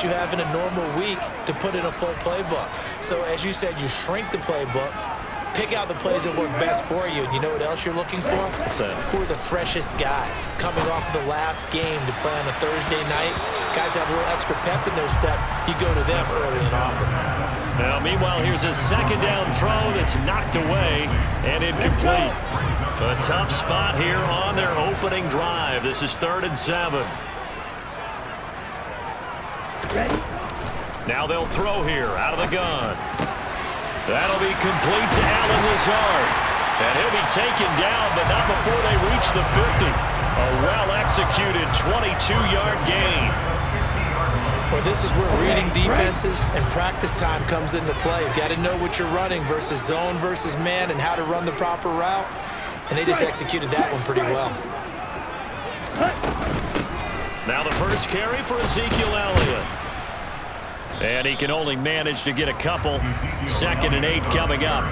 that you have in a normal week to put in a full playbook. So as you said, you shrink the playbook, pick out the plays that work best for you. And you know what else you're looking for? What's that? Who are the freshest guys coming off of the last game to play on a Thursday night? Guys have a little extra pep in their step. You go to them early and often. Now, meanwhile, here's a second down throw that's knocked away and incomplete. A tough spot here on their opening drive. This is 3rd and 7. Now they'll throw here out of the gun. That'll be complete to Allen Lazard. And he'll be taken down, but not before they reach the 50. A well-executed 22-yard gain. Well, this is where reading defenses and practice time comes into play. You've got to know what you're running versus zone versus man and how to run the proper route. And they just executed that one pretty well. Now the first carry for Ezekiel Elliott. And he can only manage to get a couple. 2nd and 8 coming up.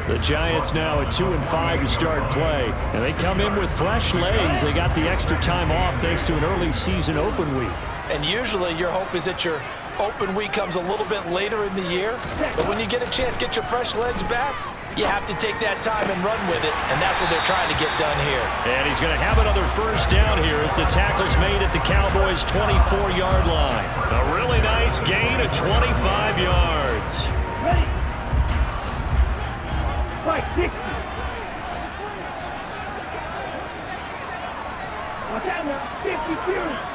The Giants now at 2-5 to start play. And they come in with fresh legs. They got the extra time off thanks to an early season open week. And usually your hope is that your open week comes a little bit later in the year. But when you get a chance to get your fresh legs back, you have to take that time and run with it. And that's what they're trying to get done here. And he's going to have another first down here as the tackle's made at the Cowboys' 24-yard line. A really nice gain of 25 yards. Ready. Right, 60. Watch out now, 52.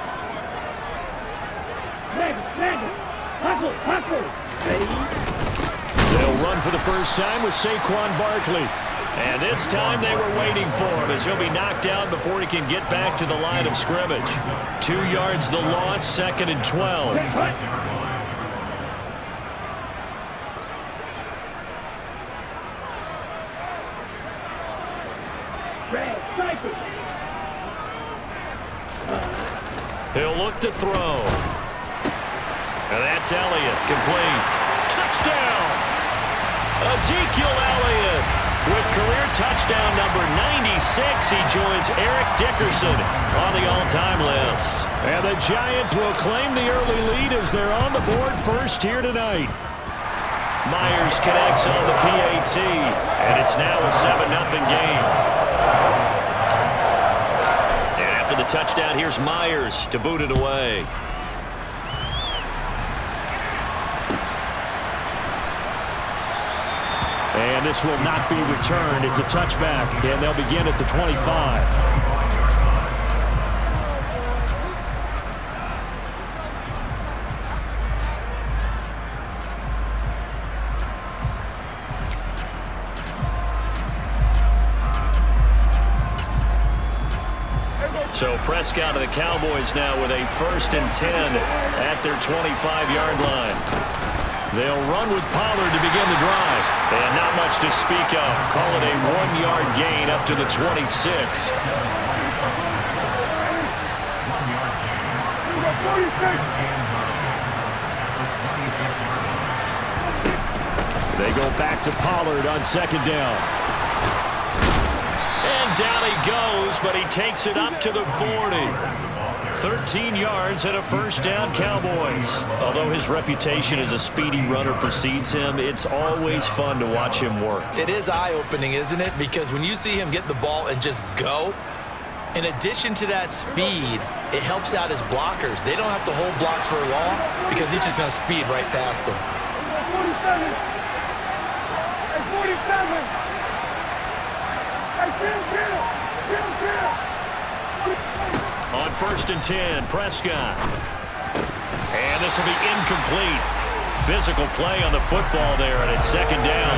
They'll run for the first time with Saquon Barkley. And this time they were waiting for him as he'll be knocked down before he can get back to the line of scrimmage. 2 yards the loss, 2nd and 12. He'll look to throw. And that's Elliott, complete. Touchdown! Ezekiel Elliott with career touchdown number 96. He joins Eric Dickerson on the all-time list. And the Giants will claim the early lead as they're on the board first here tonight. Myers connects on the PAT, and it's now a 7-0 game. And after the touchdown, here's Myers to boot it away. And this will not be returned. It's a touchback, and they'll begin at the 25. So Prescott of the Cowboys now with a 1st and 10 at their 25-yard line. They'll run with Pollard to begin the drive. And not much to speak of. Call it a 1-yard gain up to the 26. They go back to Pollard on 2nd down. And down he goes, but he takes it up to the 40. 13 yards and a first down, Cowboys. Although his reputation as a speedy runner precedes him, it's always fun to watch him work. It is eye-opening, isn't it? Because when you see him get the ball and just go, in addition to that speed, it helps out his blockers. They don't have to hold blocks for long because he's just going to speed right past them. 47. On 1st and 10, Prescott. And this will be incomplete. Physical play on the football there, and it's 2nd down.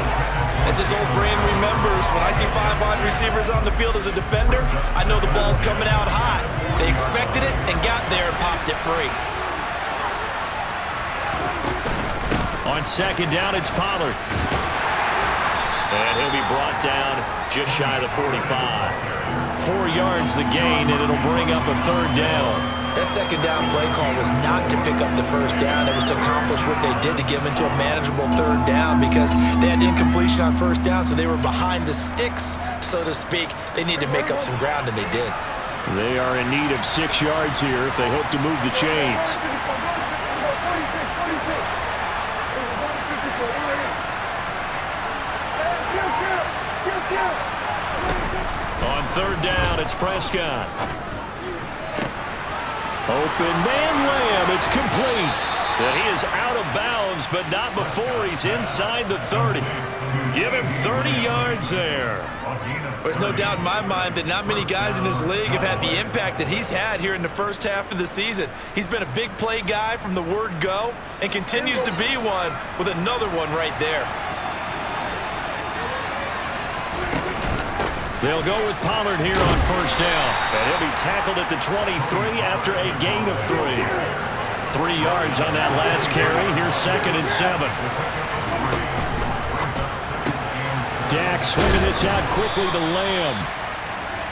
As this old brain remembers, when I see 5 wide receivers on the field as a defender, I know the ball's coming out hot. They expected it and got there and popped it free. On 2nd down, it's Pollard. And he'll be brought down just shy of the 45. 4 yards the gain, and it'll bring up a 3rd down. That 2nd down play call was not to pick up the 1st down. It was to accomplish what they did to get them into a manageable 3rd down because they had incompletion on 1st down, so they were behind the sticks, so to speak. They needed to make up some ground, and they did. They are in need of 6 yards here if they hope to move the chains. It's Prescott. Open man Lamb. It's complete. And he is out of bounds, but not before he's inside the 30. Give him 30 yards there. There's no doubt in my mind that not many guys in this league have had the impact that he's had here in the first half of the season. He's been a big play guy from the word go and continues to be one with another one right there. They'll go with Pollard here on first down. And he'll be tackled at the 23 after a gain of 3. 3 yards on that last carry. Here's 2nd and 7. Dak swinging this out quickly to Lamb.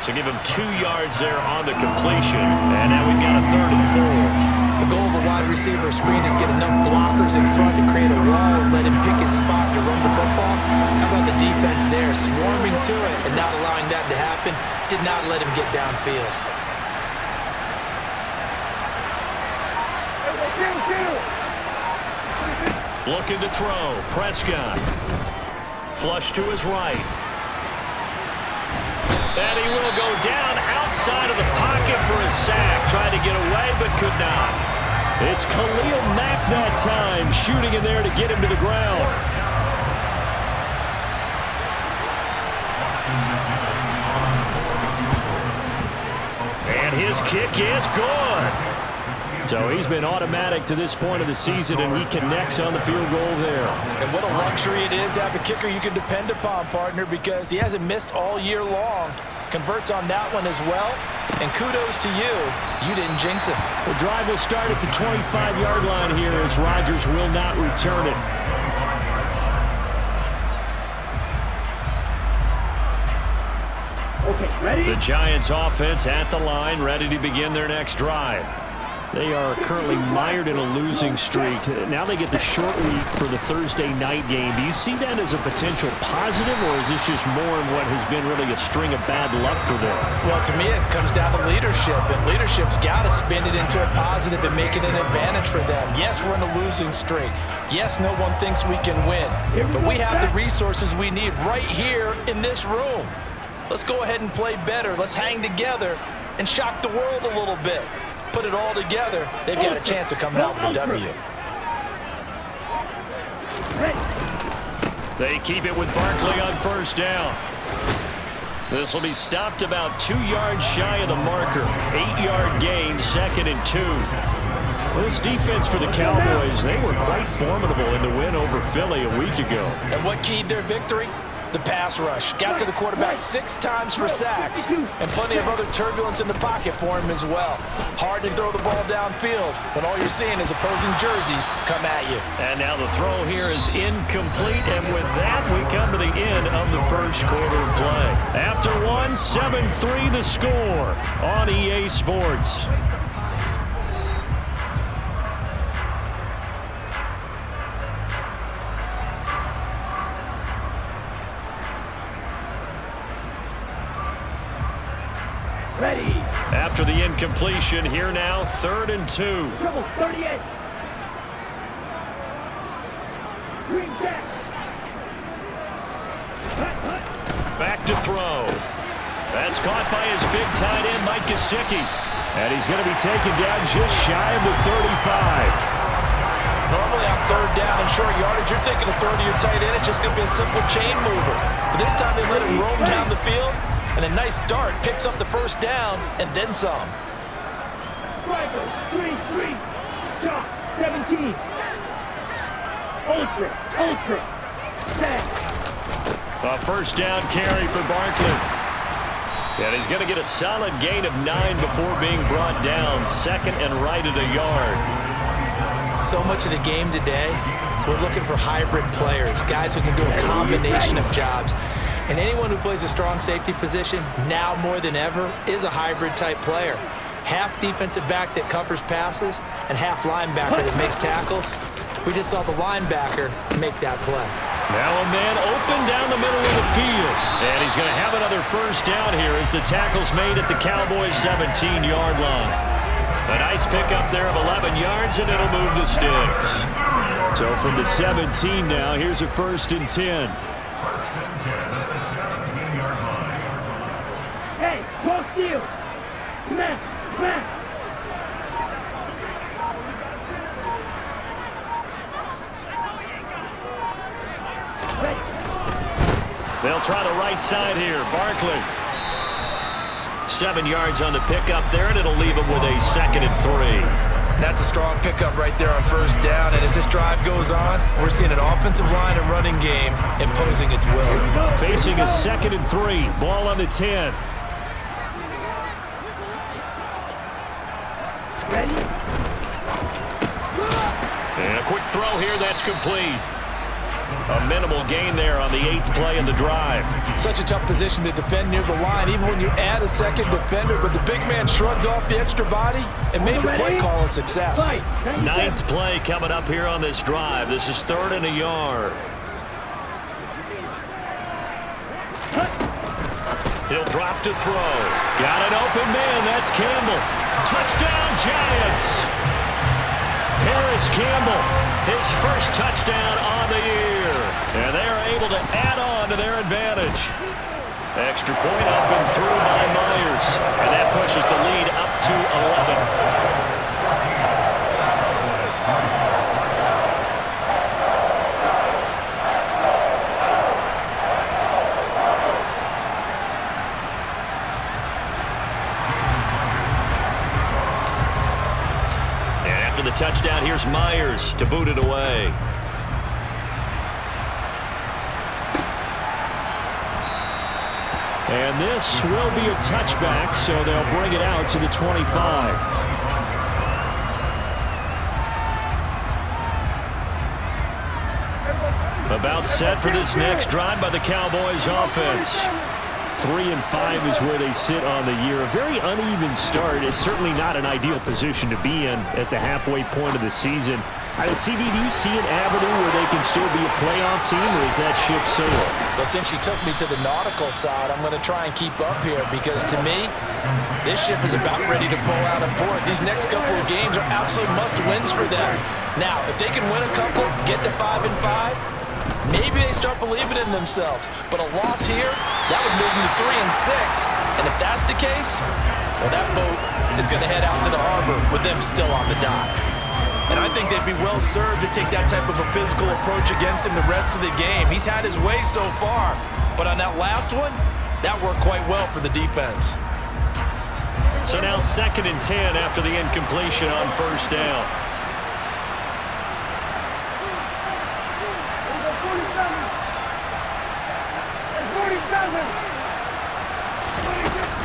So give him 2 yards there on the completion. And now we've got a 3rd and 4. The goal of a wide receiver screen is get enough blockers in front to create a wall and let him pick his spot to run the football. How about the defense there, swarming to it and not allowing that to happen? Did not let him get downfield. Looking to throw. Prescott. Flush to his right. And he will go down outside of the pocket for a sack. Tried to get away, but could not. It's Khalil Mack that time, shooting in there to get him to the ground. And his kick is good. So he's been automatic to this point of the season, and he connects on the field goal there. And what a luxury it is to have a kicker you can depend upon, partner, because he hasn't missed all year long. Converts on that one as well. And kudos to you. You didn't jinx it. The drive will start at the 25-yard line here as Rodgers will not return it. Okay, ready? The Giants offense at the line, ready to begin their next drive. They are currently mired in a losing streak. Now they get the short week for the Thursday night game. Do you see that as a potential positive, or is this just more of what has been really a string of bad luck for them? Well, to me, it comes down to leadership, and leadership's got to spin it into a positive and make it an advantage for them. Yes, we're in a losing streak. Yes, no one thinks we can win, but we have the resources we need right here in this room. Let's go ahead and play better. Let's hang together and shock the world a little bit. Put it all together, they've got a chance of coming out with a W. They keep it with Barkley on first down. This will be stopped about 2 yards shy of the marker. 8-yard gain, 2nd and 2. Well, this defense for the Cowboys, they were quite formidable in the win over Philly a week ago. And what keyed their victory? The pass rush. Got to the quarterback 6 times for sacks, and plenty of other turbulence in the pocket for him as well. Hard to throw the ball downfield when all you're seeing is opposing jerseys come at you. And now the throw here is incomplete, and with that, we come to the end of the first quarter of play. After one, 7-3 the score on EA Sports. Ready. After the incompletion, here now, 3rd and 2. Trouble 38. Green back. Back to throw. That's caught by his big tight end, Mike Gesicki. And he's going to be taken down just shy of the 35. Normally on 3rd down and short yardage, you're thinking of throwing to your tight end. It's just going to be a simple chain mover. But this time they let him roam down the field. And a nice dart picks up the first down and then some. Strikers, 3-3. Shot, 17. Ultra. Set. A first down carry for Barkley. And he's going to get a solid gain of 9 before being brought down. 2nd and right at a yard. So much of the game today, we're looking for hybrid players, guys who can do a combination of jobs. And anyone who plays a strong safety position, now more than ever, is a hybrid type player. Half defensive back that covers passes and half linebacker that makes tackles. We just saw the linebacker make that play. Now a man open down the middle of the field. And he's going to have another first down here as the tackle's made at the Cowboys' 17-yard line. A nice pickup there of 11 yards, and it'll move the sticks. So from the 17 now, here's a 1st and 10. Hey, talk Steal. Max. They'll try the right side here. Barkley. 7 yards on the pickup there, and it'll leave them with a 2nd and 3. That's a strong pickup right there on first down, and as this drive goes on, we're seeing an offensive line and running game imposing its will. Facing a 2nd and 3. Ball on the 10. Ready? And a quick throw here, that's complete. A minimal gain there on the 8th play of the drive. Such a tough position to defend near the line, even when you add a second defender, but the big man shrugged off the extra body and made the play call a success. 9th play coming up here on this drive. This is 3rd and a yard. He'll drop to throw. Got an open man. That's Campbell. Touchdown, Giants. Harris Campbell, his first touchdown on the year. And they are able to add on to their advantage. Extra point up and through by Myers. And that pushes the lead up to 11. The touchdown, here's Myers to boot it away. And this will be a touchback, so they'll bring it out to the 25. About set for this next drive by the Cowboys offense. 3 and 5 is where they sit on the year. A very uneven start. It's certainly not an ideal position to be in at the halfway point of the season. CD, do you see an avenue where they can still be a playoff team, or is that ship sailed? Well, since you took me to the nautical side, I'm going to try and keep up here because, to me, this ship is about ready to pull out of port. These next couple of games are absolute must-wins for them. Now, if they can win a couple, get to 5 and 5, maybe they start believing in themselves. But a loss here, that would move them to 3 and 6. And if that's the case, well, that boat is going to head out to the harbor with them still on the dock. And I think they'd be well served to take that type of a physical approach against him the rest of the game. He's had his way so far. But on that last one, that worked quite well for the defense. So now 2nd and 10 after the incompletion on first down.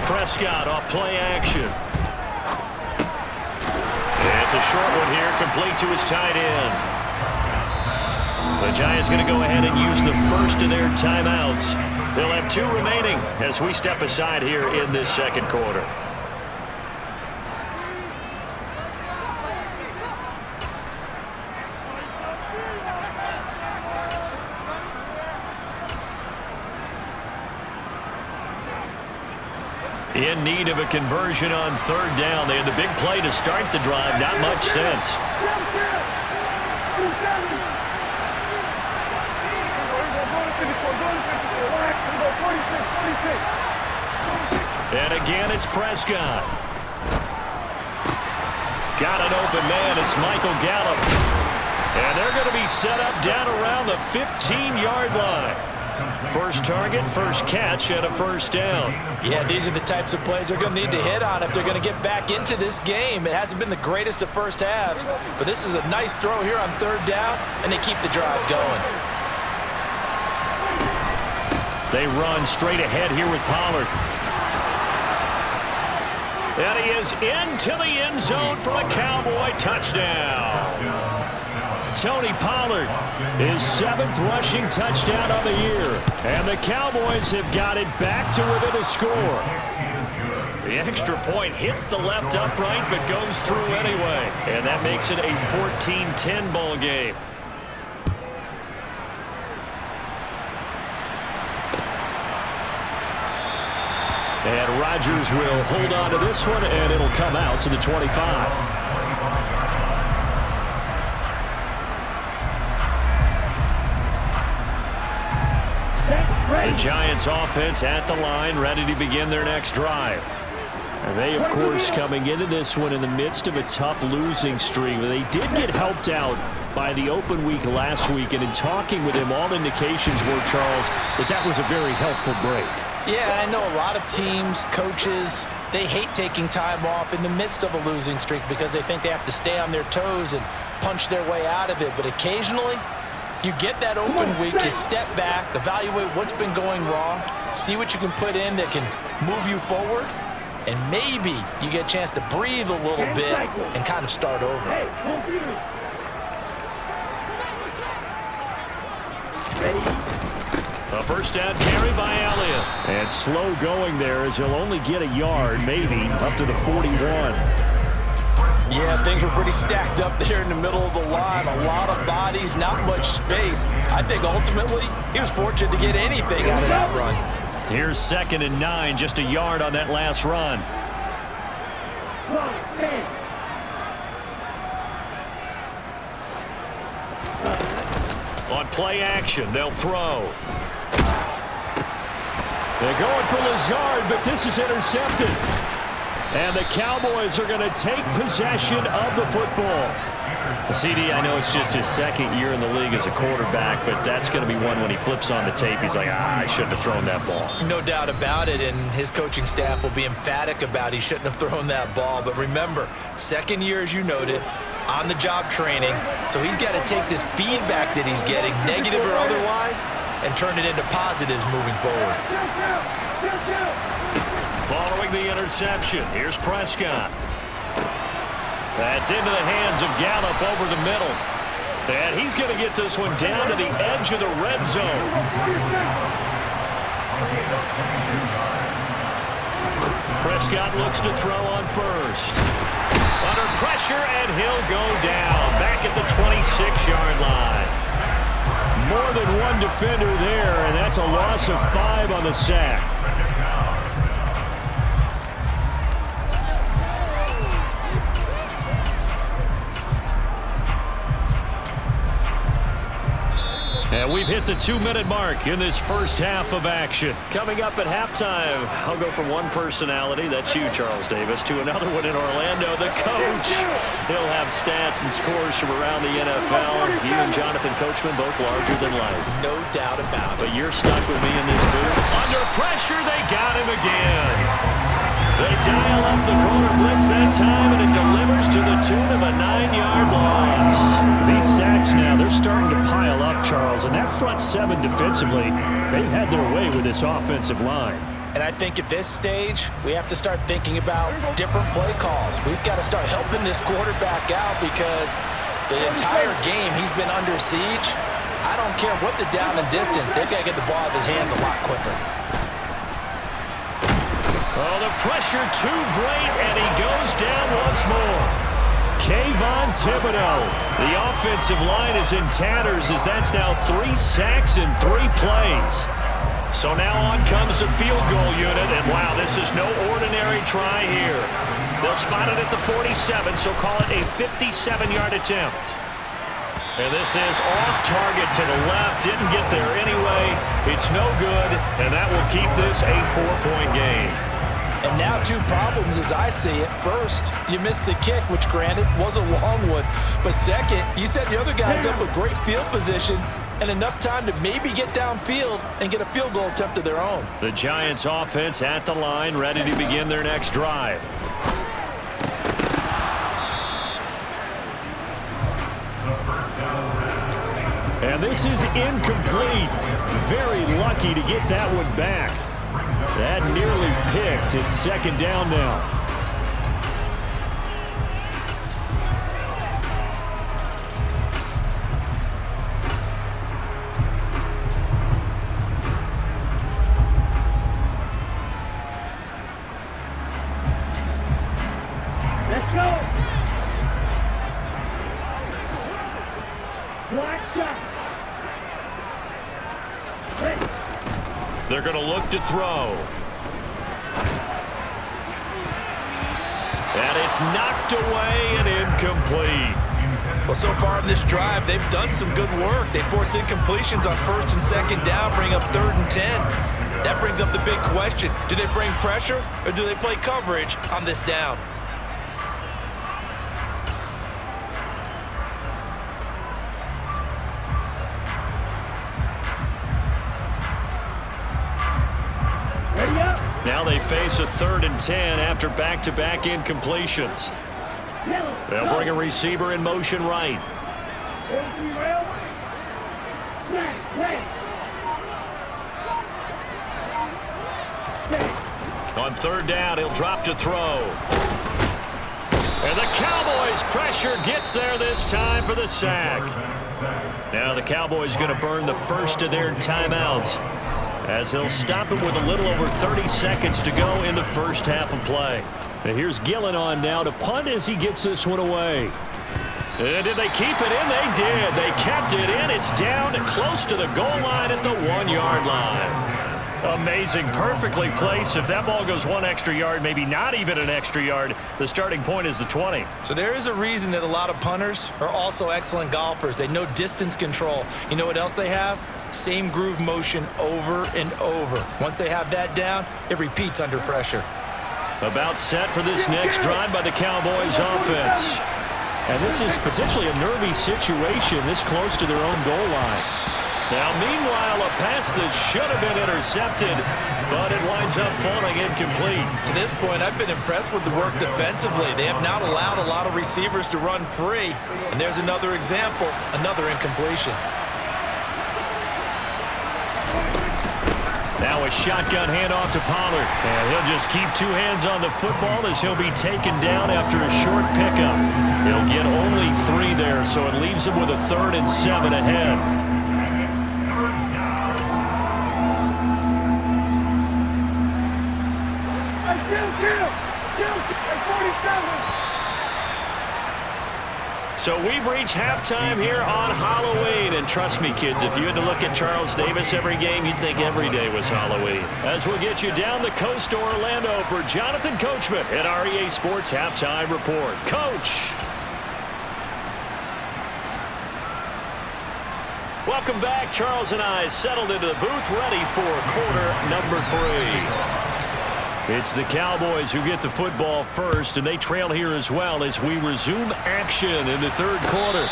Prescott off play action. And it's a short one here, complete to his tight end. The Giants going to go ahead and use the first of their timeouts. They'll have 2 remaining as we step aside here in this second quarter. In need of a conversion on third down. They had the big play to start the drive. Not much sense. And again, it's Prescott. Got an open man. It's Michael Gallup. And they're going to be set up down around the 15-yard line. First target, first catch, and a first down. Yeah, these are the types of plays they're going to need to hit on if they're going to get back into this game. It hasn't been the greatest of first halves, but this is a nice throw here on third down, and they keep the drive going. They run straight ahead here with Pollard. And he is into the end zone for a Cowboy touchdown. Tony Pollard, his 7th rushing touchdown of the year. And the Cowboys have got it back to within a score. The extra point hits the left upright but goes through anyway. And that makes it a 14-10 ball game. And Rodgers will hold on to this one, and it'll come out to the 25. The Giants offense at the line, ready to begin their next drive. And they, of course, coming into this one in the midst of a tough losing streak. They did get helped out by the open week last week, and in talking with him, all indications were, Charles, that was a very helpful break. Yeah, I know a lot of teams, coaches, they hate taking time off in the midst of a losing streak because they think they have to stay on their toes and punch their way out of it. But occasionally, you get that open week, you step back, evaluate what's been going wrong, see what you can put in that can move you forward, and maybe you get a chance to breathe a little bit and kind of start over. A first down carry by Elliott. And slow going there as he'll only get a yard, maybe, up to the 41. Yeah, things were pretty stacked up there in the middle of the line. A lot of bodies, not much space. I think ultimately he was fortunate to get anything out of that run. Here's 2nd and 9, just a yard on that last run. On play action, they'll throw. They're going for Lazard, but this is intercepted. And the Cowboys are going to take possession of the football. CD, I know it's just his 2nd year in the league as a quarterback, but that's going to be one when he flips on the tape. He's like, I shouldn't have thrown that ball. No doubt about it, and his coaching staff will be emphatic about he shouldn't have thrown that ball. But remember, 2nd year, as you noted, on-the-job training, so he's got to take this feedback that he's getting, negative or otherwise, and turn it into positives moving forward. Following the interception, here's Prescott. That's into the hands of Gallup over the middle. And he's going to get this one down to the edge of the red zone. Prescott looks to throw on first. Under pressure, and he'll go down back at the 26-yard line. More than one defender there, and that's a loss of 5 on the sack. And we've hit the 2-minute mark in this first half of action. Coming up at halftime, I'll go from one personality, that's you, Charles Davis, to another one in Orlando, the coach. He'll have stats and scores from around the NFL. You and Jonathan Coachman, both larger than life. No doubt about it. But you're stuck with me in this booth. Under pressure, they got him again. They dial up the corner blitz that time, and it delivers to the tune of a 9-yard loss. These sacks now, they're starting to pile up, Charles, and that front 7 defensively, they've had their way with this offensive line. And I think at this stage, we have to start thinking about different play calls. We've got to start helping this quarterback out because the entire game he's been under siege. I don't care what the down and distance, they've got to get the ball out of his hands a lot quicker. Oh, the pressure too great, and he goes down once more. Kayvon Thibodeau. The offensive line is in tatters as that's now 3 sacks in 3 plays. So now on comes the field goal unit, and wow, this is no ordinary try here. They'll spot it at the 47, so call it a 57-yard attempt. And this is off target to the left. Didn't get there anyway. It's no good, and that will keep this a 4-point game. And now 2 problems as I see it. First, you missed the kick, which granted was a long one. But second, you set the other guys up a great field position and enough time to maybe get downfield and get a field goal attempt of their own. The Giants offense at the line, ready to begin their next drive. And this is incomplete. Very lucky to get that one back. That nearly picked. It's 2nd down now. Let's go. Black shot. They're going to look to throw. And it's knocked away and incomplete. Well, so far in this drive, they've done some good work. They force incompletions on 1st and 2nd down, bring up 3rd and 10. That brings up the big question. Do they bring pressure or do they play coverage on this down? Now they face a 3rd and 10 after back-to-back incompletions. They'll bring a receiver in motion right. On 3rd down, he'll drop to throw. And the Cowboys' pressure gets there this time for the sack. Now the Cowboys going to burn the first of their timeouts, as they'll stop it with a little over 30 seconds to go in the first half of play. And here's Gillen on now to punt as he gets this one away. And did they keep it in? They did. They kept it in. It's down close to the goal line at the 1-yard line. Amazing. Perfectly placed. If that ball goes 1 extra yard, maybe not even an extra yard, the starting point is the 20. So there is a reason that a lot of punters are also excellent golfers. They know distance control. You know what else they have? Same groove motion over and over. Once they have that down, it repeats under pressure. About set for this next drive by the Cowboys offense. And this is potentially a nervy situation this close to their own goal line. Now, meanwhile, a pass that should have been intercepted, but it winds up falling incomplete. To this point, I've been impressed with the work defensively. They have not allowed a lot of receivers to run free. And there's another example, another incompletion. Now a shotgun handoff to Pollard. And he'll just keep 2 hands on the football as he'll be taken down after a short pickup. He'll get only 3 there, so it leaves him with a 3rd and 7 ahead. So we've reached halftime here on Halloween. And trust me, kids, if you had to look at Charles Davis every game, you'd think every day was Halloween. As we'll get you down the coast to Orlando for Jonathan Coachman at our EA Sports Halftime Report. Coach. Welcome back. Charles and I settled into the booth, ready for quarter number 3. It's the Cowboys who get the football first, and they trail here as well as we resume action in the 3rd quarter.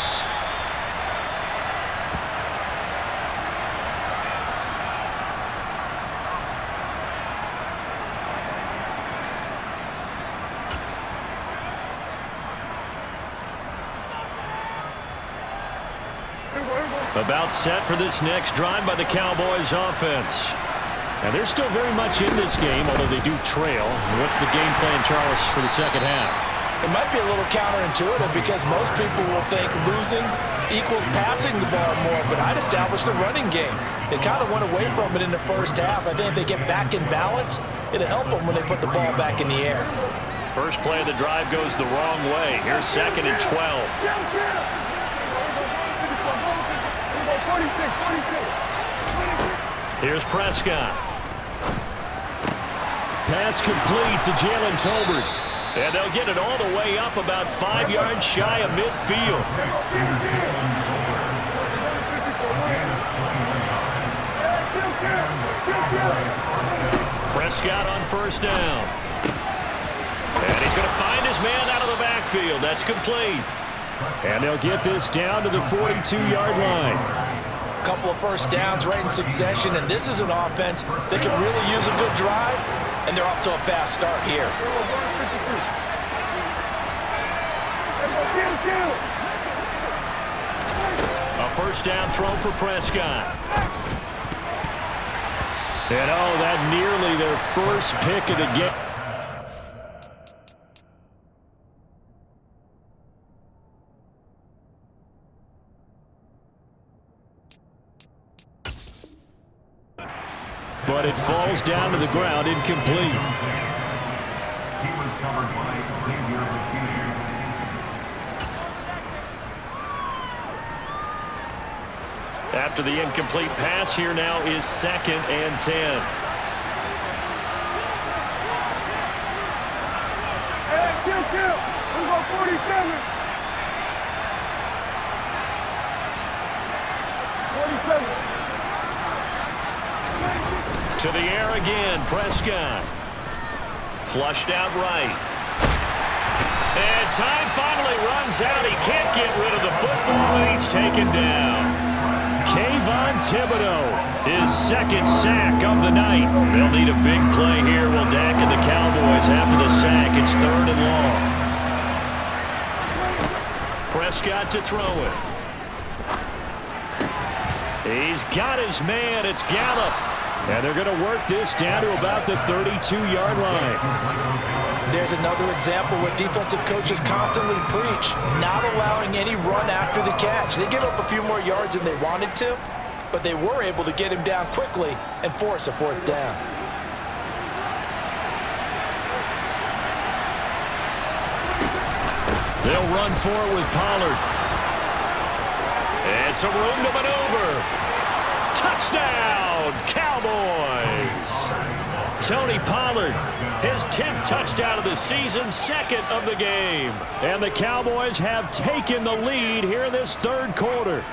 About set for this next drive by the Cowboys offense. And they're still very much in this game, although they do trail. What's the game plan, Charles, for the second half? It might be a little counterintuitive because most people will think losing equals passing the ball more, but I'd establish the running game. They kind of went away from it in the first half. I think if they get back in balance, it'll help them when they put the ball back in the air. First play of the drive goes the wrong way. Here's 2nd and 12. Here's Prescott. Pass complete to Jalen Tolbert. And they'll get it all the way up about 5 yards shy of midfield. Prescott on 1st down. And he's going to find his man out of the backfield. That's complete. And they'll get this down to the 42-yard line. Couple of first downs right in succession, and this is an offense that can really use a good drive, and they're off to a fast start here. A 1st down throw for Prescott. And oh, that nearly their first pick of the game. But it falls down to the ground, incomplete. After the incomplete pass, here now is 2nd and 10. Hey, kill. We go 47. 47. To the air again, Prescott. Flushed out right. And time finally runs out. He can't get rid of the football, and he's taken down. Kayvon Thibodeau, his second sack of the night. They'll need a big play here. Will Dak and the Cowboys after the sack. It's 3rd and long. Prescott to throw it. He's got his man. It's Gallup. And they're going to work this down to about the 32-yard line. There's another example where defensive coaches constantly preach, not allowing any run after the catch. They give up a few more yards than they wanted to, but they were able to get him down quickly and force a 4th down. They'll run for it with Pollard. And some room to maneuver. Touchdown, Cowboys! Tony Pollard, his 10th touchdown of the season, 2nd of the game. And the Cowboys have taken the lead here in this 3rd quarter.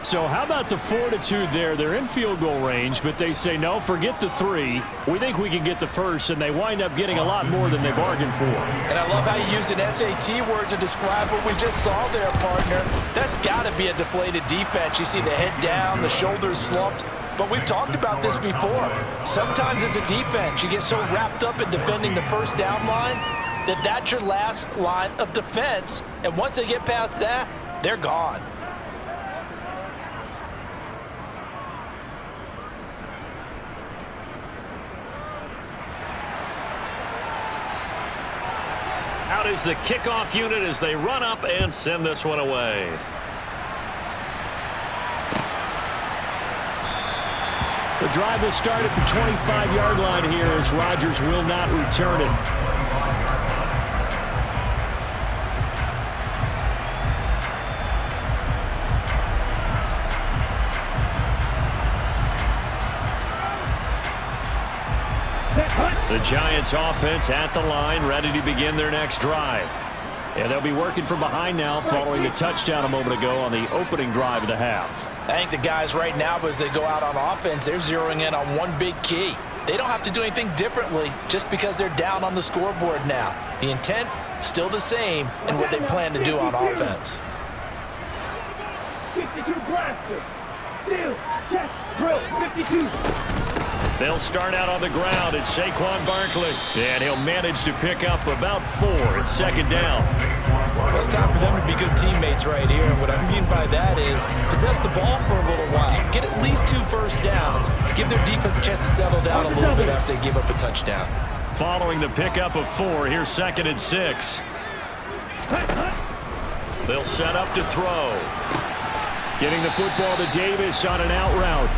So how about the fortitude there? They're in field goal range, but they say, no, forget the 3. We think we can get the first, and they wind up getting a lot more than they bargained for. And I love how you used an SAT word to describe what we just saw there, partner. That's got to be a deflated defense. You see the head down, the shoulders slumped. But we've talked about this before. Sometimes as a defense, you get so wrapped up in defending the 1st down line that that's your last line of defense. And once they get past that, they're gone. Out is the kickoff unit as they run up and send this one away. The drive will start at the 25-yard line here as Rodgers will not return it. The Giants offense at the line, ready to begin their next drive. And they'll be working from behind now following the touchdown a moment ago on the opening drive of the half. I think the guys right now, as they go out on offense, they're zeroing in on one big key. They don't have to do anything differently just because they're down on the scoreboard now. The intent, still the same in what they plan to do on offense. 52 blasters. Steal. Check. Drill. 52. They'll start out on the ground. It's Saquon Barkley. And he'll manage to pick up about 4. It's 2nd down. Well, it's time for them to be good teammates right here. And what I mean by that is possess the ball for a little while. Get at least 2 first downs. Give their defense a chance to settle down a little bit after they give up a touchdown. Following the pickup of 4, here's 2nd and 6. They'll set up to throw. Getting the football to Davis on an out route.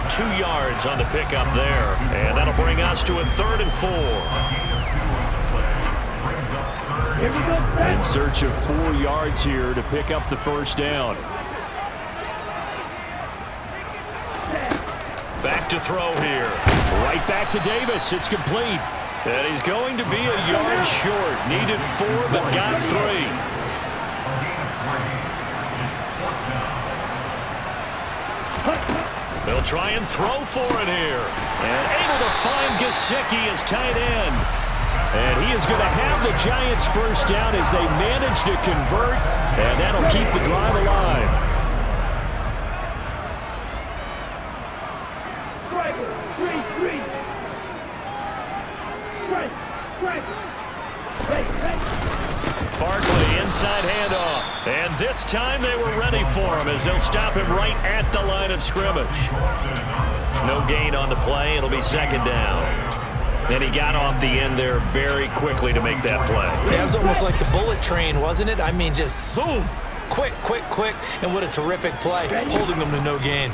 2 yards on the pickup there. And that'll bring us to a 3rd and 4. In search of 4 yards here to pick up the 1st down. Back to throw here. Right back to Davis. It's complete. And he's going to be a yard short. Needed 4, but got 3. They'll try and throw for it here. And able to find Gesicki as tight end. And he is going to have the Giants' first down as they manage to convert. And that'll keep the drive alive. Barkley, inside handoff. And this time they were ready for him as they'll stop him right at the line of scrimmage. No gain on the play. It'll be 2nd down. And he got off the end there very quickly to make that play. That was almost like the bullet train, wasn't it? I mean, just zoom. Quick, quick, quick. And what a terrific play, holding them to no gain.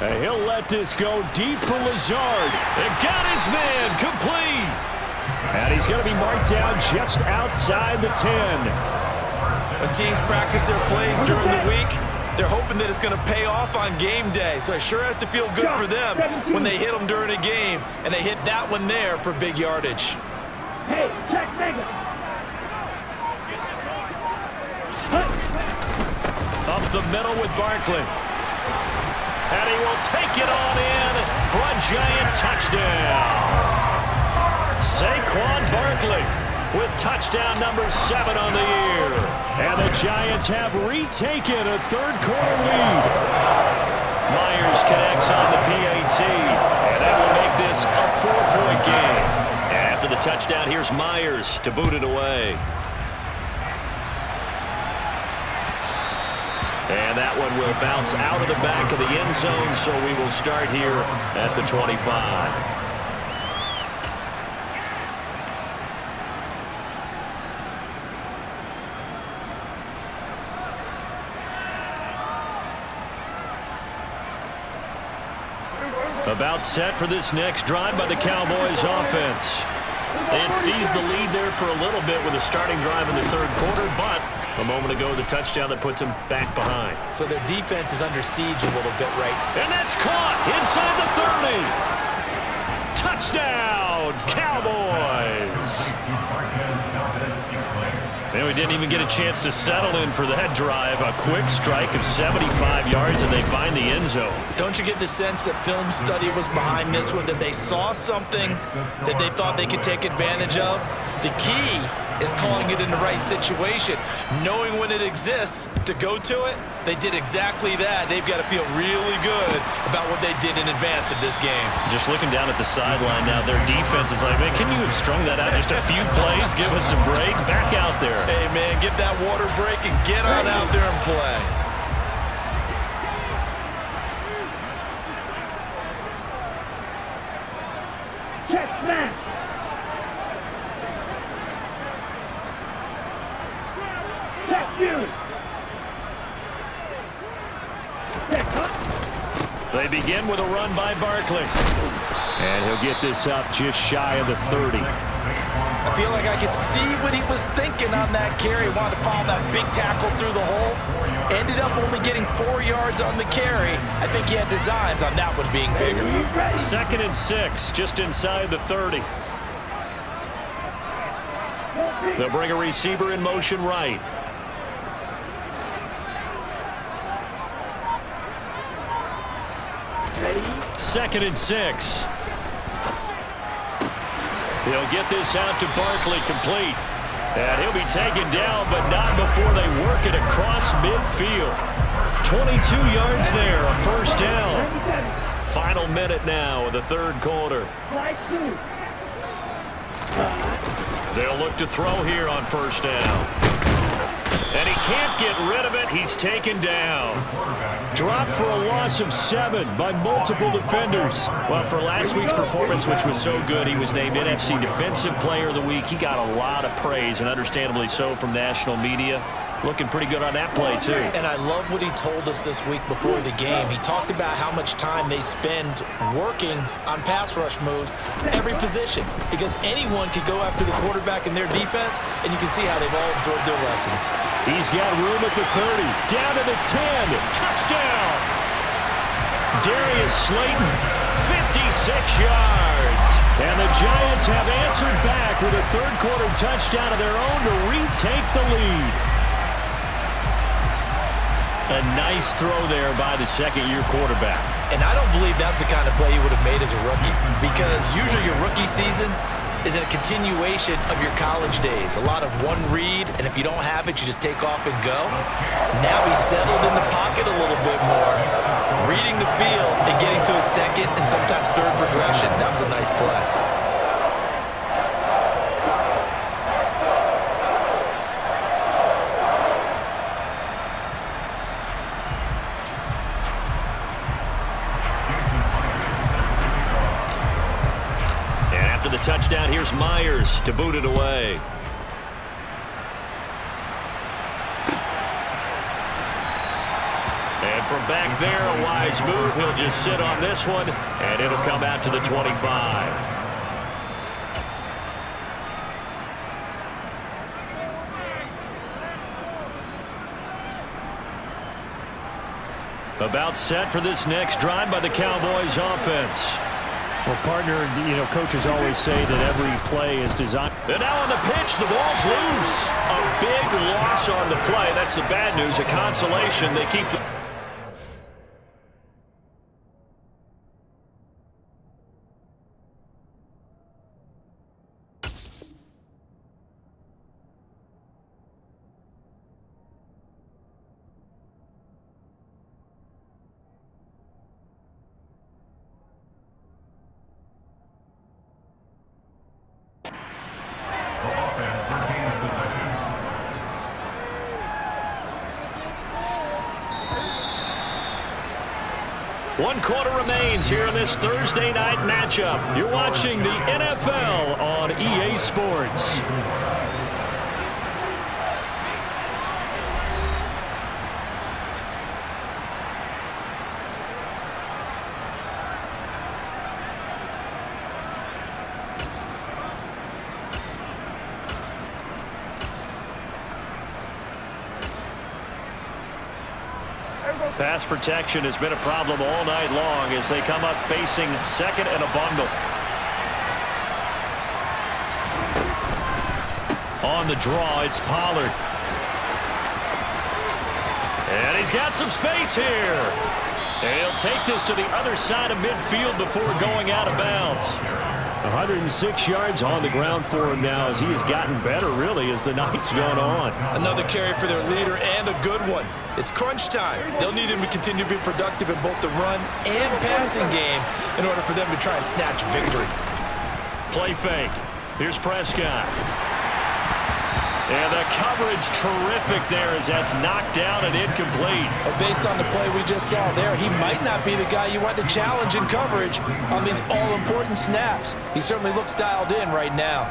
And he'll let this go deep for Lazard. And got his man complete. And he's going to be marked down just outside the 10. When teams practice their plays during the week, they're hoping that it's going to pay off on game day. So it sure has to feel good for them when they hit them during a game. And they hit that one there for big yardage. Hey, check nigga. Up the middle with Barkley. And he will take it on in for a giant touchdown. Saquon Barkley with touchdown number 7 on the year. And the Giants have retaken a third-quarter lead. Myers connects on the PAT, and that will make this a 4-point game. And after the touchdown, here's Myers to boot it away. And that one will bounce out of the back of the end zone, so we will start here at the 25. About set for this next drive by the Cowboys offense. They had seized the lead there for a little bit with a starting drive in the third quarter, but a moment ago the touchdown that puts them back behind. So their defense is under siege a little bit, right? And that's caught inside the 30. Touchdown, Cowboys. And we didn't even get a chance to settle in for that drive. A quick strike of 75 yards, and they find the end zone. Don't you get the sense that film study was behind this one, that they saw something that they thought they could take advantage of? The key is calling it in the right situation, knowing when it exists to go to it. They did exactly that. They've got to feel really good about what they did in advance of this game. Just looking down at the sideline now, their defense is like, man, can you have strung that out just a few plays? Give us a break. Back out there. Hey, man, get that water break and get on out there and play. Check that. Check you. They begin with a run by Barkley. And he'll get this up just shy of the 30. I feel like I could see what he was thinking on that carry. Wanted to follow that big tackle through the hole. Ended up only getting 4 yards on the carry. I think he had designs on that one being bigger. 2nd and 6, just inside the 30. They'll bring a receiver in motion right. Second and 6. He'll get this out to Barkley, complete. And he'll be taken down, but not before they work it across midfield. 22 yards there, a first down. Final minute now of the third quarter. They'll look to throw here on first down. And he can't get rid of it. He's taken down. Dropped for a loss of 7 by multiple defenders. Well, for last week's performance, which was so good, he was named NFC Defensive Player of the Week. He got a lot of praise, and understandably so, from national media. Looking pretty good on that play, too. And I love what he told us this week before the game. He talked about how much time they spend working on pass rush moves, every position, because anyone could go after the quarterback in their defense, and you can see how they've all absorbed their lessons. He's got room at the 30, down to the 10, touchdown! Darius Slayton, 56 yards. And the Giants have answered back with a third-quarter touchdown of their own to retake the lead. A nice throw there by the second-year quarterback. And I don't believe that was the kind of play he would have made as a rookie, because usually your rookie season is a continuation of your college days. A lot of one read, and if you don't have it, you just take off and go. Now he's settled in the pocket a little bit more, reading the field and getting to his second and sometimes third progression. That was a nice play. The touchdown, here's Myers to boot it away. And from back there, a wise move. He'll just sit on this one, and it'll come out to the 25. About set for this next drive by the Cowboys offense. Well, partner, coaches always say that every play is designed. And now on the pitch, the ball's loose. A big loss on the play. That's the bad news. A consolation. They keep the 1 quarter remains here in this Thursday night matchup. You're watching the NFL on EA Sports. Pass protection has been a problem all night long as they come up facing second and a bundle. On the draw, it's Pollard. And he's got some space here. And he'll take this to the other side of midfield before going out of bounds. 106 yards on the ground for him now as he has gotten better, really, as the night's gone on. Another carry for their leader and a good one. It's crunch time. They'll need him to continue to be productive in both the run and passing game in order for them to try and snatch a victory. Play fake. Here's Prescott. And the coverage terrific there as that's knocked down and incomplete. But based on the play we just saw there, he might not be the guy you want to challenge in coverage on these all-important snaps. He certainly looks dialed in right now.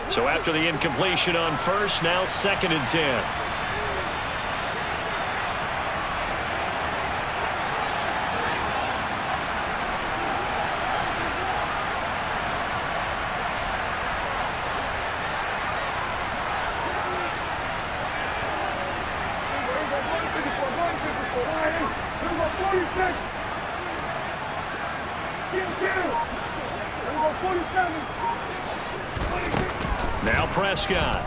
So after the incompletion on first, now 2nd and 10. Now Prescott.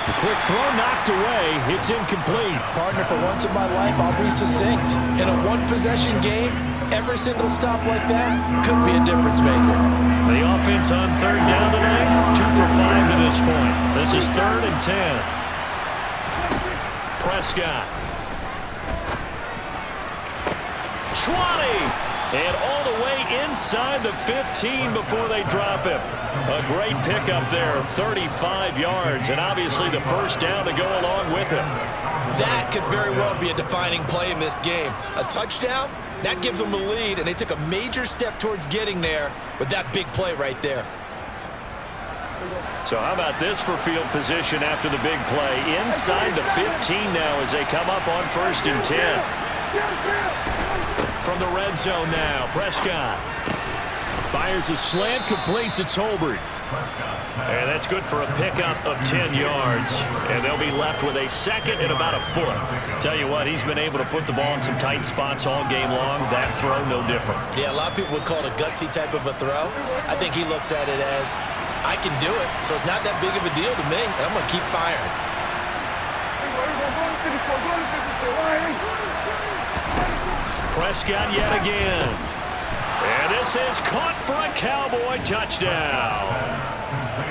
The quick throw knocked away. It's incomplete. Partner, for once in my life, I'll be succinct. In a one-possession game, every single stop like that could be a difference maker. The offense on 3rd down tonight, 2 for 5 to this point. This is 3rd and 10. Prescott. 20. And all the way inside the 15 before they drop him. A great pickup there, 35 yards, and obviously the first down to go along with it. That could very well be a defining play in this game. A touchdown, that gives them the lead, and they took a major step towards getting there with that big play right there. So how about this for field position after the big play? Inside the 15 now as they come up on 1st and 10. From the red zone now, Prescott. Fires a slant, complete to Tolbert. And that's good for a pickup of 10 yards. And they'll be left with a 2nd and about a foot. Tell you what, he's been able to put the ball in some tight spots all game long. That throw, no different. Yeah, a lot of people would call it a gutsy type of a throw. I think he looks at it as, I can do it, so it's not that big of a deal to me, and I'm going to keep firing. Prescott yet again. And this is caught for a Cowboy touchdown.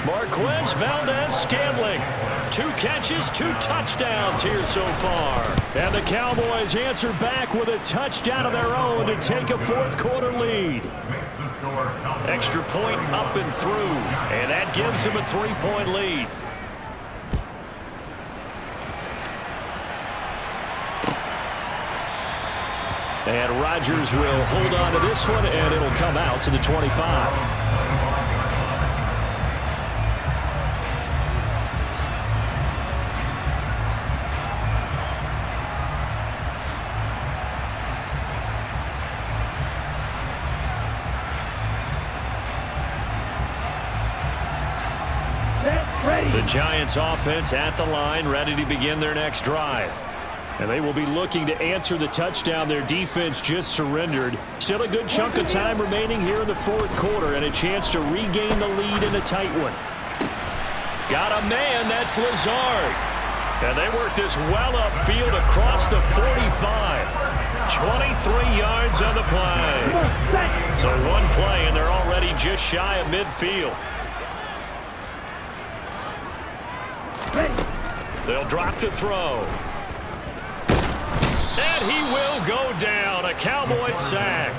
Marquez Valdez-Scantling. 2 catches, 2 touchdowns here so far. And the Cowboys answer back with a touchdown of their own to take a 4th quarter lead. Extra point up and through. And that gives him a 3-point lead. And Rodgers will hold on to this one, and it'll come out to the 25. The Giants offense at the line, ready to begin their next drive. And they will be looking to answer the touchdown their defense just surrendered. Still a good chunk of time remaining here in the 4th quarter and a chance to regain the lead in a tight one. Got a man, that's Lazard. And they work this well upfield across the 45. 23 yards on the play. So one play and they're already just shy of midfield. They'll drop to throw. And he will go down. A Cowboy sack.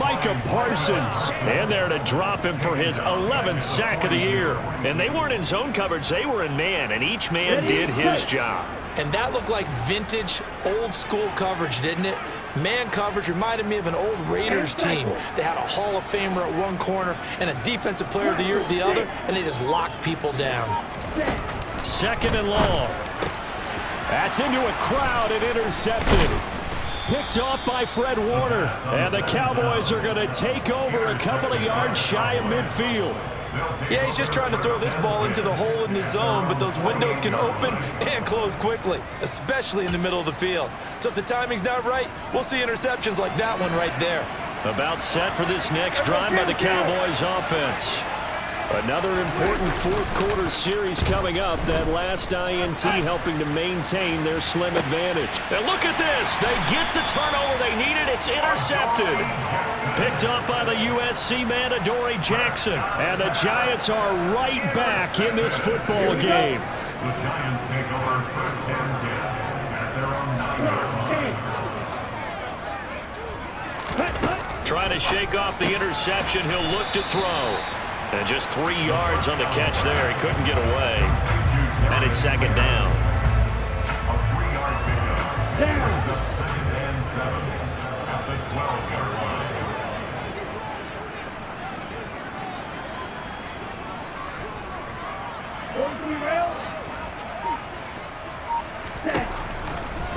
Micah Parsons. And there to drop him for his 11th sack of the year. And they weren't in zone coverage, they were in man, and each man did his job. And that looked like vintage, old-school coverage, didn't it? Man coverage reminded me of an old Raiders team. They had a Hall of Famer at one corner and a Defensive Player of the Year at the other, and they just locked people down. 2nd and long. That's into a crowd and intercepted. Picked off by Fred Warner. And the Cowboys are going to take over a couple of yards shy of midfield. Yeah, he's just trying to throw this ball into the hole in the zone, but those windows can open and close quickly, especially in the middle of the field. So if the timing's not right, we'll see interceptions like that one right there. About set for this next drive by the Cowboys offense. Another important fourth-quarter series coming up. That last INT helping to maintain their slim advantage. And look at this. They get the turnover they needed. It's intercepted. Picked up by the USC man, Adoree Jackson. And the Giants are right back in this football game. The Giants take over 1st and 10 at their own 9-yard line. Trying to shake off the interception. He'll look to throw. And just 3 yards on the catch there. He couldn't get away. And it's 2nd down. A 3-yard pickup. Brings up 2nd and 7 at the 12-yard line.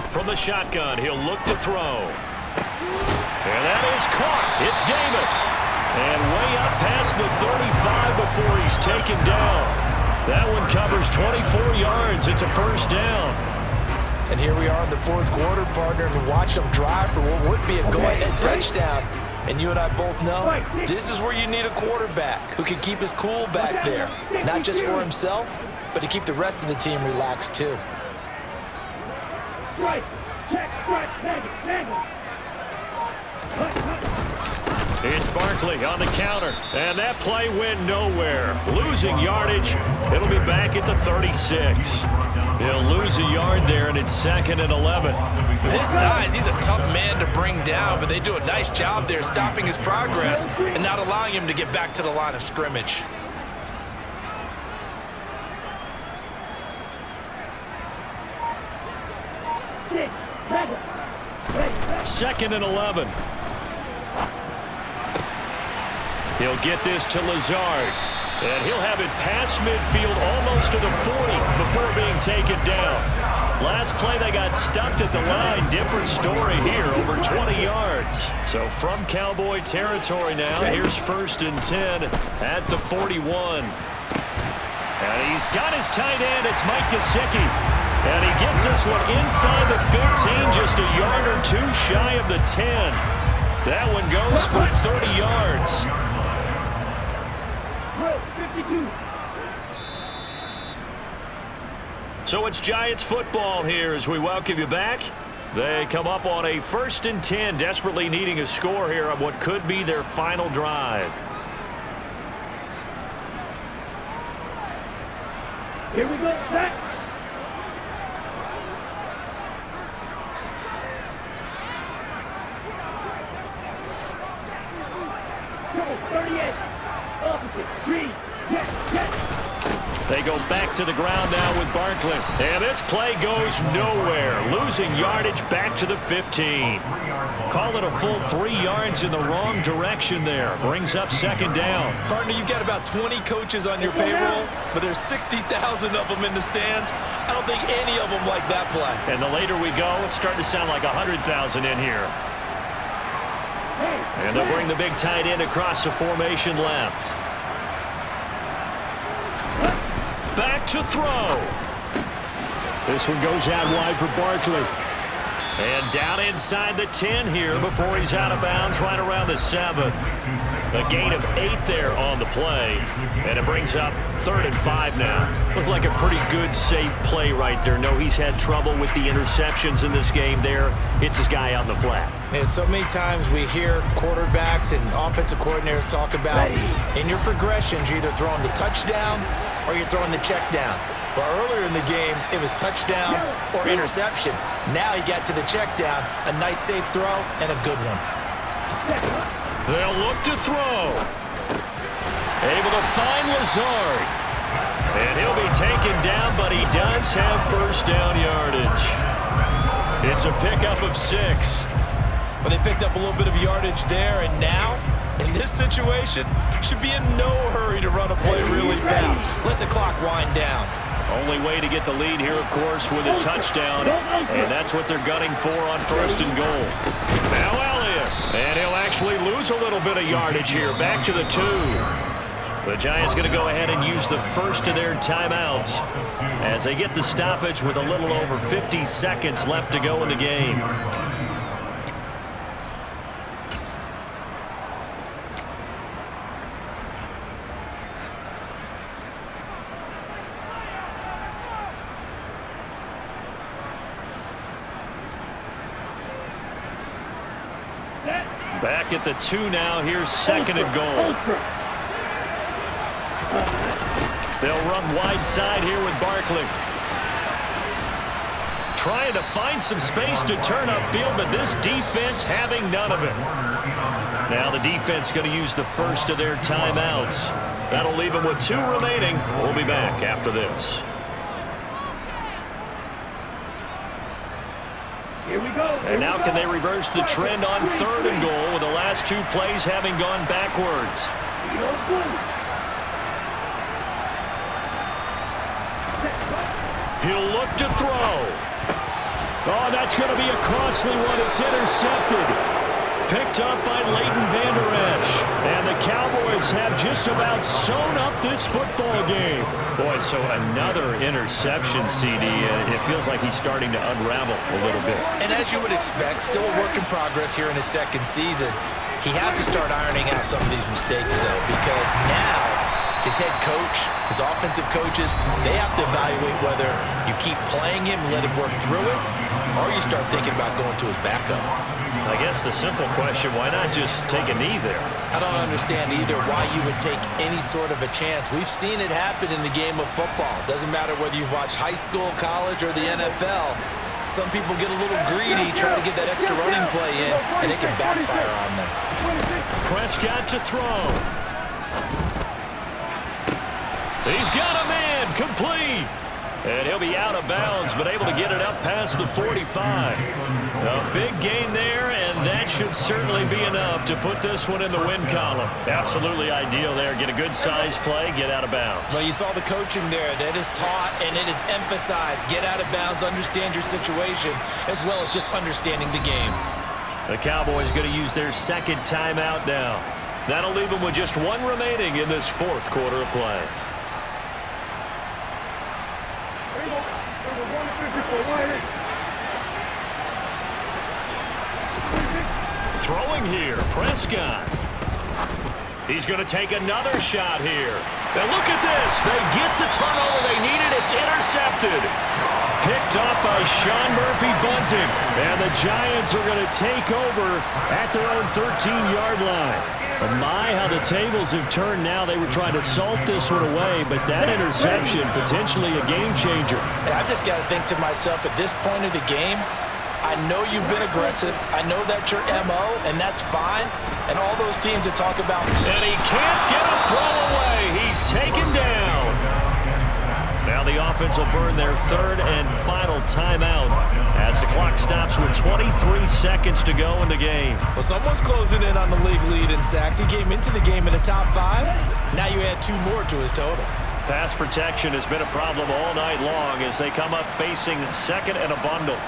From the shotgun, he'll look to throw. And that is caught. It's Davis. And way up past the 35 before he's taken down. That one covers 24 yards. It's a 1st down. And here we are in the 4th quarter, partner, and watch them drive for what would be a go-ahead touchdown. And you and I both know this is where you need a quarterback who can keep his cool back there. Not just for himself, but to keep the rest of the team relaxed too. It's Barkley on the counter, and that play went nowhere. Losing yardage. It'll be back at the 36. He'll lose a yard there, and it's 2nd and 11. This size, he's a tough man to bring down, but they do a nice job there stopping his progress and not allowing him to get back to the line of scrimmage. Second and 11. He'll get this to Lazard. And he'll have it past midfield almost to the 40 before being taken down. Last play they got stuffed at the line. Different story here, over 20 yards. So from Cowboy territory now, here's 1st and 10 at the 41. And he's got his tight end. It's Mike Gesicki. And he gets this one inside the 15, just a yard or 2 shy of the 10. That one goes for 30 yards. So it's Giants football here as we welcome you back. They come up on a 1st and 10, desperately needing a score here on what could be their final drive. Here we go, set. Double 38. Opposite. 3. They go back to the ground now with Barkley. And this play goes nowhere. Losing yardage back to the 15. Call it a full 3 yards in the wrong direction there. Brings up 2nd down. Partner, you've got about 20 coaches on your payroll, but there's 60,000 of them in the stands. I don't think any of them like that play. And the later we go, it's starting to sound like 100,000 in here. And they'll bring the big tight end across the formation left. Back to throw. This one goes out wide for Barkley. And down inside the 10 here before he's out of bounds right around the 7. A gain of 8 there on the play. And it brings up 3rd and 5 now. Looked like a pretty good, safe play right there. No, he's had trouble with the interceptions in this game there. Hits his guy out in the flat. Man, so many times we hear quarterbacks and offensive coordinators talk about in your progressions, you're either throwing the touchdown or you're throwing the check down. But earlier in the game, it was touchdown or interception. Now he got to the check down, a nice safe throw, and a good one. They'll look to throw. Able to find Lazard. And he'll be taken down, but he does have first down yardage. It's a pickup of 6. But they picked up a little bit of yardage there, and now, in this situation, should be in no hurry to run a play really fast. Let the clock wind down. Only way to get the lead here, of course, with a touchdown, and that's what they're gunning for on 1st and goal. Now Elliott, and he'll actually lose a little bit of yardage here, back to the 2. The Giants going to go ahead and use the first of their timeouts as they get the stoppage with a little over 50 seconds left to go in the game. Back at the 2 now. Here's 2nd and goal. They'll run wide side here with Barkley. Trying to find some space to turn upfield, but this defense having none of it. Now the defense going to use the first of their timeouts. That'll leave them with 2 remaining. We'll be back after this. Here we go. And now can they reverse the trend on 3rd and goal with the last 2 plays having gone backwards? He'll look to throw. Oh, that's going to be a costly one. It's intercepted. Picked up by Leighton Vander Esch. And the Cowboys have just about sewn up this football game. Boy, so another interception, CD. It feels like he's starting to unravel a little bit. And as you would expect, still a work in progress here in his 2nd season. He has to start ironing out some of these mistakes, though, because now his head coach, his offensive coaches, they have to evaluate whether you keep playing him and let him work through it, or you start thinking about going to his backup. I guess the simple question, why not just take a knee there? I don't understand either why you would take any sort of a chance. We've seen it happen in the game of football. Doesn't matter whether you've watched high school, college, or the NFL. Some people get a little greedy, try to get that extra running play in, and it can backfire on them. Prescott to throw. He's got a man, complete. And he'll be out of bounds, but able to get it up past the 45. A big gain there, and that should certainly be enough to put this one in the win column. Absolutely ideal there. Get a good size play, get out of bounds. Well, you saw the coaching there. That is taught, and it is emphasized. Get out of bounds, understand your situation, as well as just understanding the game. The Cowboys going to use their 2nd timeout now. That'll leave them with just 1 remaining in this 4th quarter of play. Throwing here, Prescott. He's going to take another shot here. Now look at this. They get the turnover they needed. It's intercepted. Picked up by Sean Murphy-Bunting. And the Giants are going to take over at their own 13-yard line. My, how the tables have turned now. They were trying to salt this one away, but that interception, potentially a game changer. And I've just got to think to myself, at this point of the game, I know you've been aggressive. I know that's your MO, and that's fine. And all those teams that talk about... And he can't get a throw away. He's taken down. Now the offense will burn their 3rd and final timeout as the clock stops with 23 seconds to go in the game. Well, someone's closing in on the league lead in sacks. He came into the game in the top 5. Now you add 2 more to his total. Pass protection has been a problem all night long as they come up facing 2nd and a bundle.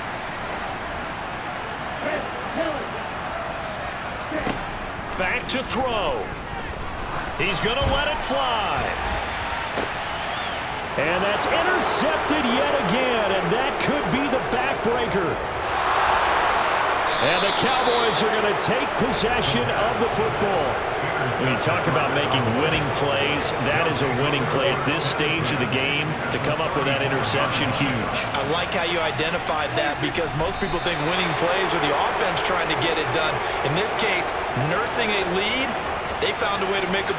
Back to throw. He's going to let it fly. And that's intercepted yet again, and that could be the backbreaker. And the Cowboys are going to take possession of the football. When you talk about making winning plays, that is a winning play at this stage of the game. To come up with that interception, huge. I like how you identified that because most people think winning plays are the offense trying to get it done. In this case, nursing a lead, they found a way to make a